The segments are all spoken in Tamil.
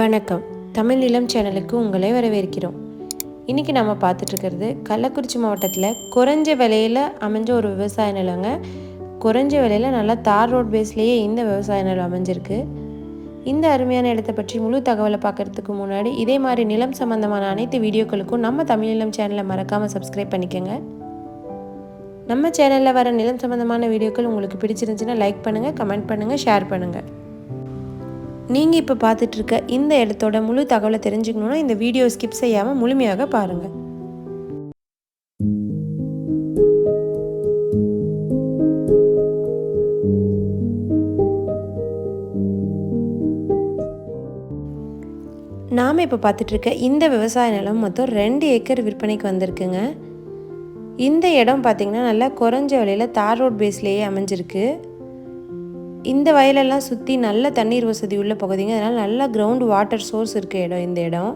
வணக்கம். தமிழ் நிலம் சேனலுக்கு உங்களை வரவேற்கிறோம். இன்றைக்கி நம்ம பார்த்துட்ருக்கிறது கள்ளக்குறிச்சி மாவட்டத்தில் குறைஞ்ச விலையில் அமைஞ்ச ஒரு விவசாய நிலங்க. குறைஞ்ச விலையில் நல்லா தார் ரோட் பேஸ்லேயே இந்த விவசாய நிலம் அமைஞ்சிருக்கு. இந்த அருமையான இடத்தை பற்றி முழு தகவலை பார்க்குறதுக்கு முன்னாடி இதே மாதிரி நிலம் சம்மந்தமான அனைத்து வீடியோக்களுக்கும் நம்ம தமிழ் நிலம் சேனலை மறக்காமல் சப்ஸ்கிரைப் பண்ணிக்கோங்க. நம்ம சேனலில் வர நிலம் சம்மந்தமான வீடியோக்கள் உங்களுக்கு பிடிச்சிருந்துச்சுன்னா லைக் பண்ணுங்கள், கமெண்ட் பண்ணுங்கள், ஷேர் பண்ணுங்கள். நீங்கள் இப்போ பார்த்துட்ருக்க இந்த இடத்தோட முழு தகவலை தெரிஞ்சுக்கணுன்னா இந்த வீடியோ ஸ்கிப் செய்யாமல் முழுமையாக பாருங்கள். நாம் இப்போ பார்த்துட்ருக்க இந்த விவசாய நிலம் மொத்தம் 2 ஏக்கர் விற்பனைக்கு வந்திருக்குங்க. இந்த இடம் பார்த்திங்கன்னா நல்லா குறைஞ்ச விலையில் தார் ரோட் பேஸ்லேயே அமைஞ்சிருக்கு. இந்த வயலெல்லாம் சுற்றி நல்ல தண்ணீர் வசதி உள்ள பகுதிங்க. அதனால் நல்ல கிரவுண்ட் வாட்டர் சோர்ஸ் இருக்க இடம் இந்த இடம்.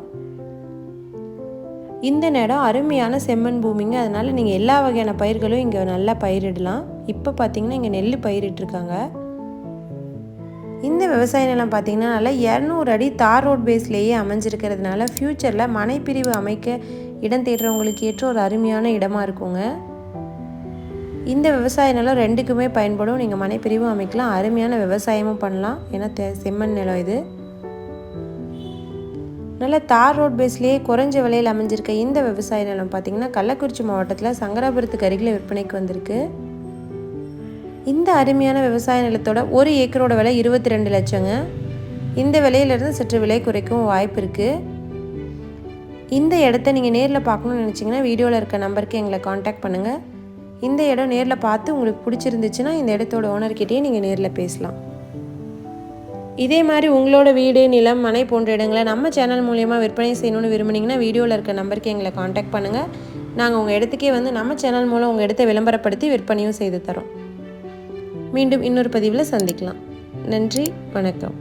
இந்த இடம் அருமையான செம்மண் பூமிங்க. அதனால் நீங்கள் எல்லா வகையான பயிர்களும் இங்கே நல்லா பயிரிடலாம். இப்போ பார்த்திங்கன்னா இங்கே நெல் பயிரிட்டுருக்காங்க. இந்த விவசாய நிலம் பார்த்திங்கன்னா நல்லா 200 அடி தார் ரோட் பேஸ்லேயே அமைஞ்சிருக்கிறதுனால ஃப்யூச்சரில் மனைப்பிரிவு அமைக்க இடம் தேடுறவங்களுக்கு ஏற்ற ஒரு அருமையான இடமா இருக்குங்க. இந்த விவசாய நிலம் 2க்குமே பயன்படும். நீங்கள் மனைப்பிரிவும் அமைக்கலாம், அருமையான விவசாயமும் பண்ணலாம். ஏன்னா செம்மண் நிலம் இது. நல்ல தார் ரோட் பேஸ்லேயே குறைஞ்ச விலையில் அமைஞ்சிருக்க இந்த விவசாய நிலம் பார்த்திங்கன்னா கள்ளக்குறிச்சி மாவட்டத்தில் சங்கராபுரத்துக்கு அருகில் விற்பனைக்கு வந்திருக்கு. இந்த அருமையான விவசாய நிலத்தோட 1 ஏக்கரோட விலை 22 லட்சங்க. இந்த விலையிலேருந்து சற்று விலை குறைக்கவும் வாய்ப்பு இருக்குது. இந்த இடத்த நீங்கள் நேரில் பார்க்கணுன்னு நினச்சிங்கன்னா வீடியோவில் இருக்க நம்பருக்கு எங்களை காண்டாக்ட் பண்ணுங்கள். இந்த இடம் நேரில் பார்த்து உங்களுக்கு பிடிச்சிருந்துச்சுன்னா இந்த இடத்தோட ஓனர்கிட்டயே நீங்கள் நேரில் பேசலாம். இதே மாதிரி உங்களோட வீடு, நிலம், மனை போன்ற இடங்களை நம்ம சேனல் மூலியமாக விற்பனை செய்யணும்னு விரும்புனீங்கன்னா வீடியோவில் இருக்க நம்பருக்கு எங்களை காண்டாக்ட் பண்ணுங்கள். நாங்கள் உங்கள் இடத்துக்கே வந்து நம்ம சேனல் மூலம் உங்கள் இடத்தை விளம்பரப்படுத்தி விற்பனையும் செய்து தரோம். மீண்டும் இன்னொரு பதிவில் சந்திக்கலாம். நன்றி, வணக்கம்.